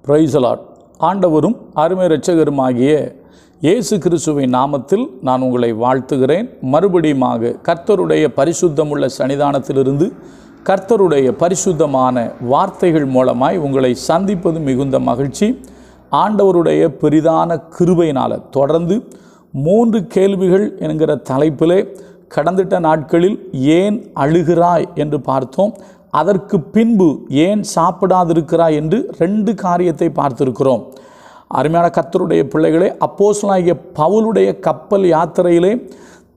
Praise the Lord. ஆண்டவரும் அருமை இரட்சகருமாகிய இயேசு கிறிஸ்துவின் நாமத்தில் நான் உங்களை வாழ்த்துகிறேன். மறுபடியுமாக கர்த்தருடைய பரிசுத்தமுள்ள சன்னிதானத்திலிருந்து கர்த்தருடைய பரிசுத்தமான வார்த்தைகள் மூலமாய் உங்களை சந்திப்பது மிகுந்த மகிழ்ச்சி. ஆண்டவருடைய பெரிதான கிருபையினால் தொடர்ந்து 3 கேள்விகள் என்கிற தலைப்பிலே கடந்திட்ட நாட்களில் ஏன் அழுகிறாய் என்று பார்த்தோம். அதற்கு பின்பு ஏன் சாப்பிடாதிருக்கிறாய் என்று 2 காரியத்தை பார்த்திருக்கிறோம். அருமையான கர்த்தருடைய பிள்ளைகளே, அப்போஸ்தலனாகிய பவுலுடைய கப்பல் யாத்திரையிலே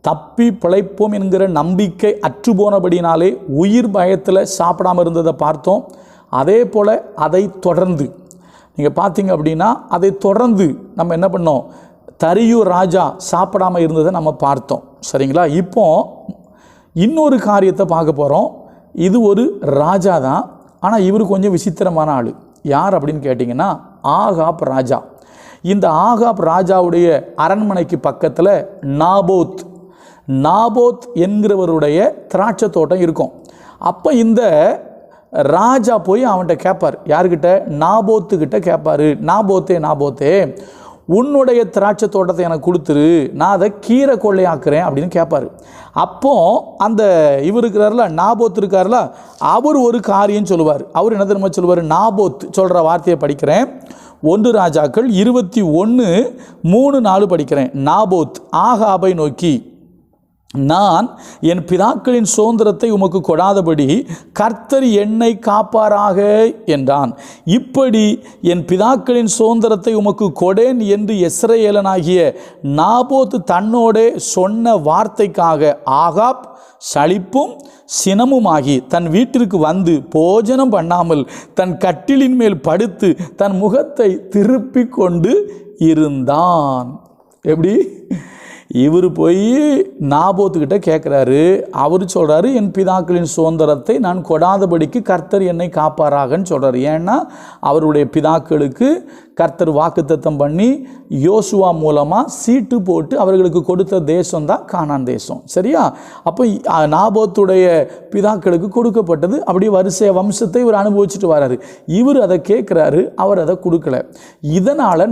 தப்பி பிழைப்போம் என்கிற நம்பிக்கை அற்றுப்போனபடினாலே உயிர் பயத்தில் சாப்பிடாமல் இருந்ததை பார்த்தோம். அதே போல் அதை தொடர்ந்து நீங்கள் பார்த்தீங்க அப்படின்னா அதை தொடர்ந்து நம்ம என்ன பண்ணோம், தரியு ராஜா சாப்பிடாமல் இருந்ததை நம்ம பார்த்தோம். சரிங்களா? இப்போ இன்னொரு காரியத்தை பார்க்க போகிறோம். இது ஒரு ராஜா தான், ஆனால் இவர் கொஞ்சம் விசித்திரமான ஆள். யார் அப்படின்னு கேட்டிங்கன்னா ஆகாப் ராஜா. இந்த ஆகாப் ராஜாவுடைய அரண்மனைக்கு பக்கத்தில் நாபோத் என்கிறவருடைய திராட்சை தோட்டம் இருக்கும். அப்போ இந்த ராஜா போய் அவன்கிட்ட கேட்பார். யார்கிட்ட? நாபோத்துக்கிட்ட கேட்பார். நாபோத்தே உன்னுடைய திராட்சை தோட்டத்தை எனக்கு கொடுத்துரு, நான் அதை கீரை கொள்ளையாக்குறேன் அப்படின்னு கேட்பார். அப்போது அந்த இவர் இருக்கிறார்ல, நாபோத் இருக்கார்ல, அவர் ஒரு காரியம் சொல்லுவார். அவர் என்ன தெரியுமா சொல்லுவார்? நாபோத் சொல்கிற வார்த்தையை படிக்கிறேன். 1 ராஜாக்கள் 21:3-4 படிக்கிறேன். நாபோத் ஆகாபை நோக்கி, நான் என் பிதாக்களின் சுதந்திரத்தை உமக்கு கொடாதபடி கர்த்தர் என்னை காப்பாராக என்றான். இப்படி என் பிதாக்களின் சுதந்திரத்தை உமக்கு கொடேன் என்று இஸ்ரவேலனாகிய நாபோத் தன்னோடே சொன்ன வார்த்தைக்காக ஆகாப் சலிப்பும் சினமுமாகி தன் வீட்டிற்கு வந்து போஜனம் பண்ணாமல் தன் கட்டிலின் மேல் படுத்து தன் முகத்தை திருப்பி கொண்டு இருந்தான். எப்படி? இவர் போய் நாபோத்துக்கிட்ட கேட்குறாரு. அவர் சொல்கிறாரு, என் பிதாக்களின் சுதந்திரத்தை நான் கொடாதபடிக்கு கர்த்தர் என்னை காப்பாராகன்னு சொல்கிறார். ஏன்னா அவருடைய பிதாக்களுக்கு கர்த்தர் வாக்குத்தத்தம் பண்ணி யோசுவா மூலமாக சீட்டு போட்டு அவர்களுக்கு கொடுத்த தேசம் தான் கானான் தேசம். சரியா? அப்போ நாபோத்துடைய பிதாக்களுக்கு கொடுக்கப்பட்டது. அப்படியே வரிசை வம்சத்தை இவர் அனுபவிச்சுட்டு வர்றாரு. இவர் அதை கேட்குறாரு, அவர் அதை கொடுக்கல. இதனால்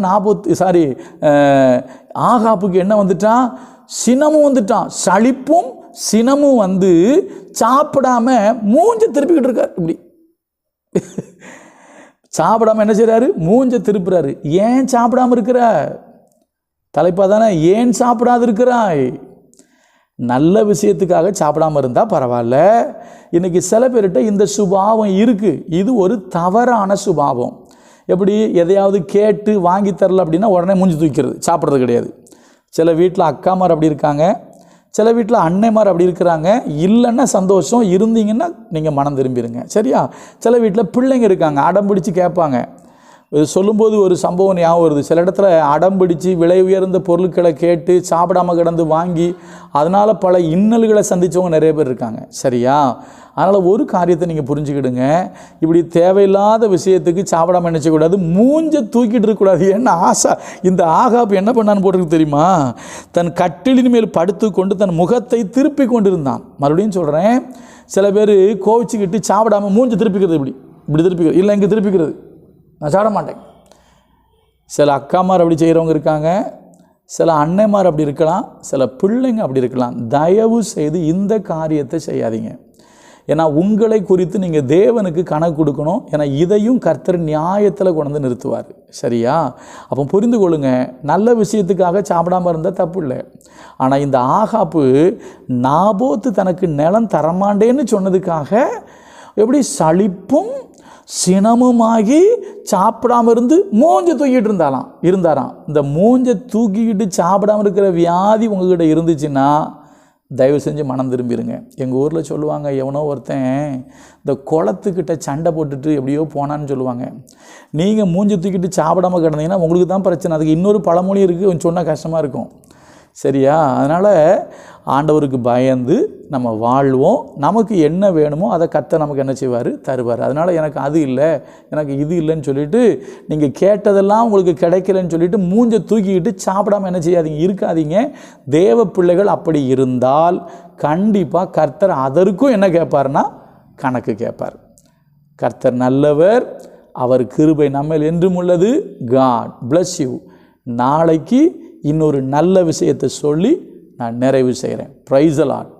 ஆகாப்புக்கு என்ன வந்துட்டான்? சினமும் வந்துட்டான். சலிப்பும் சினமும் வந்து சாப்பிடாம மூஞ்ச திருப்பிக்கிட்டு இருக்கார். இப்படி சாப்பிடாம என்ன செய்றாரு? மூஞ்ச திருப்புறாரு. ஏன் சாப்பிடாம இருக்கிற? தலைப்பா தானே, ஏன் சாப்பிடாது இருக்கிறாய்? நல்ல விஷயத்துக்காக சாப்பிடாம இருந்தால் பரவாயில்ல. இன்னைக்கு சில பேர்கிட்ட இந்த சுபாவம் இருக்கு. இது ஒரு தவறான சுபாவம். எப்படி? எதையாவது கேட்டு வாங்கி தரல அப்படின்னா உடனே மூஞ்சி தூக்கிறது, சாப்பிட்றது கிடையாது. சில வீட்டில் அக்காமார் அப்படி இருக்காங்க, சில வீட்டில் அன்னைமார் அப்படி இருக்கிறாங்க. இல்லைன்னா சந்தோஷம், இருந்தீங்கன்னா நீங்கள் மனம் திரும்பிடுங்க. சரியா? சில வீட்டில் பிள்ளைங்க இருக்காங்க, அடம் பிடிச்சி கேட்பாங்க. சொல்லும்போது ஒரு சம்பவம் ஞாபகம் வருது. சில இடத்துல அடம் பிடிச்சி விலை உயர்ந்த பொருட்களை கேட்டு சாப்பிடாமல் கிடந்து வாங்கி அதனால் பல இன்னல்களை சந்தித்தவங்க நிறைய பேர் இருக்காங்க. சரியா? அதனால் ஒரு காரியத்தை நீங்கள் புரிஞ்சுக்கிடுங்க. இப்படி தேவையில்லாத விஷயத்துக்கு சாப்பிடாமல் நினச்சக்கூடாது, மூஞ்ச தூக்கிட்டு இருக்கக்கூடாது. ஏன்னா இந்த ஆகாப் என்ன பண்ணான்னு போட்டிருக்கு தெரியுமா? தன் கட்டிலின் மேல் படுத்து கொண்டு தன் முகத்தை திருப்பி கொண்டு இருந்தான். மறுபடியும் சொல்கிறேன், சில பேர் கோவிச்சுக்கிட்டு சாப்பிடாமல் மூஞ்ச திருப்பிக்கிறது. இப்படி திருப்பிக்கிறது, இல்லை இங்கே திருப்பிக்கிறது, நான் சாப்பிட மாட்டேன். சில அக்காமார் அப்படி செய்கிறவங்க இருக்காங்க, சில அன்னைமார் அப்படி இருக்கலாம், சில பிள்ளைங்க அப்படி இருக்கலாம். தயவு செய்து இந்த காரியத்தை செய்யாதீங்க. ஏன்னா உங்களை குறித்து நீங்கள் தேவனுக்கு கணக்கு கொடுக்கணும். ஏன்னா இதையும் கர்த்தர் நியாயத்தில் கொண்டு வந்து நிறுத்துவார். சரியா? அப்போ புரிந்து கொள்ளுங்க, நல்ல விஷயத்துக்காக சாப்பிடாமல் இருந்தால் தப்பு இல்லை. ஆனால் இந்த ஆகாப்பு நாபோத்து தனக்கு நிலம் தரமாண்டேன்னு சொன்னதுக்காக எப்படி சலிப்பும் சினமுமாகி சாப்பிடாமல் இருந்து மூஞ்ச தூக்கிட்டு இருந்தாராம். இந்த மூஞ்ச தூக்கிக்கிட்டு சாப்பிடாமல் இருக்கிற வியாதி உங்ககிட்ட இருந்துச்சுன்னா தயவு செஞ்சு மனம் திரும்பிடுங்க. எங்கள் ஊரில் சொல்லுவாங்க, எவனோ ஒருத்தன் இந்த குளத்துக்கிட்ட சண்டை போட்டுட்டு எப்படியோ போனான்னு சொல்லுவாங்க. நீங்கள் மூஞ்சி தூக்கிட்டு சாப்பிடாமல் கிடந்தீங்கன்னா உங்களுக்கு தான் பிரச்சனை. அதுக்கு இன்னொரு பழமொழி இருக்குது, சொன்னால் கஷ்டமாக இருக்கும். சரியா? அதனால் ஆண்டவருக்கு பயந்து நம்ம வாழ்வோம். நமக்கு என்ன வேணுமோ அதை கர்த்தர் நமக்கு என்ன செய்வார்? தருவார். அதனால் எனக்கு அது இல்லை, எனக்கு இது இல்லைன்னு சொல்லிவிட்டு நீங்கள் கேட்டதெல்லாம் உங்களுக்கு கிடைக்கலன்னு சொல்லிவிட்டு மூஞ்சை தூக்கிக்கிட்டு சாப்பிடாமல் என்ன செய்யாதீங்க, இருக்காதீங்க. தேவ பிள்ளைகள் அப்படி இருந்தால் கண்டிப்பாக கர்த்தர் அதற்கும் என்ன கேட்பார்னா கணக்கு கேட்பார். கர்த்தர் நல்லவர், அவர் கிருபை நம்மேல் என்றும் உள்ளது. God bless you. நாளைக்கு இன்னொரு நல்ல விஷயத்தை சொல்லி நான் நிறைவு செய்கிறேன். Praise the Lord.